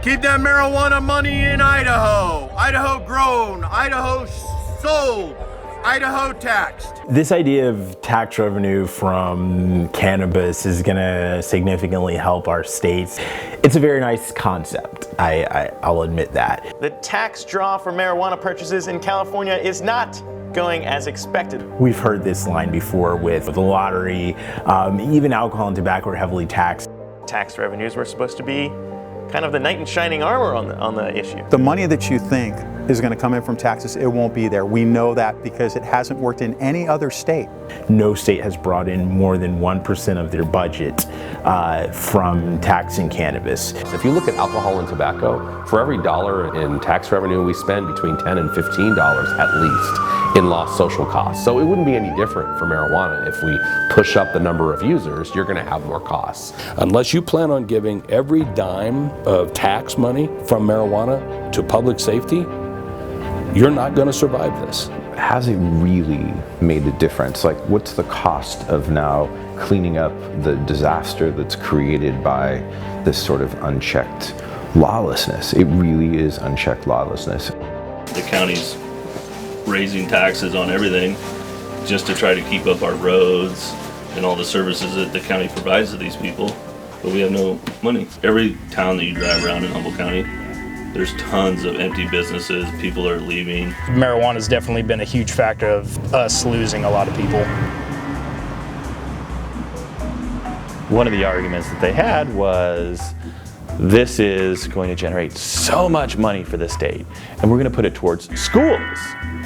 Keep that marijuana money in Idaho. Idaho grown, Idaho sold, Idaho taxed. This idea of tax revenue from cannabis is going to significantly help our states. It's a very nice concept, I'll admit that. The tax draw for marijuana purchases in California is not going as expected. We've heard this line before with the lottery, even alcohol and tobacco are heavily taxed. Tax revenues were supposed to be kind of the knight in shining armor on the issue. The money that you think is going to come in from taxes, it won't be there. We know that because it hasn't worked in any other state. No state has brought in more than 1% of their budget from taxing cannabis. If you look at alcohol and tobacco, for every dollar in tax revenue we spend between $10 and $15 at least in lost social costs. So it wouldn't be any different for marijuana. If we push up the number of users, you're going to have more costs. Unless you plan on giving every dime of tax money from marijuana to public safety, you're not going to survive this. Has it really made a difference? Like, what's the cost of now cleaning up the disaster that's created by this sort of unchecked lawlessness? It really is unchecked lawlessness. The county's raising taxes on everything just to try to keep up our roads and all the services that the county provides to these people, but we have no money. Every town that you drive around in Humboldt County, there's tons of empty businesses, people are leaving. Marijuana has definitely been a huge factor of us losing a lot of people. One of the arguments that they had was, this is going to generate so much money for the state, and we're going to put it towards schools.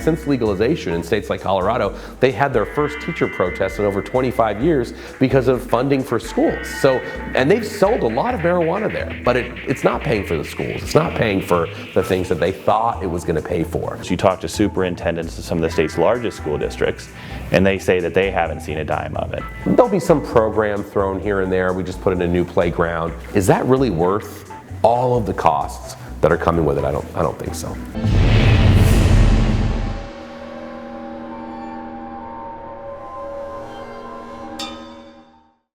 Since legalization in states like Colorado, they had their first teacher protest in over 25 years because of funding for schools. So, and they've sold a lot of marijuana there, but it's not paying for the schools. It's not paying for the things that they thought it was going to pay for. So you talk to superintendents of some of the state's largest school districts, and they say that they haven't seen a dime of it. There'll be some program thrown here and there. We just put in a new playground. Is that really worth all of the costs that are coming with it? I don't think so.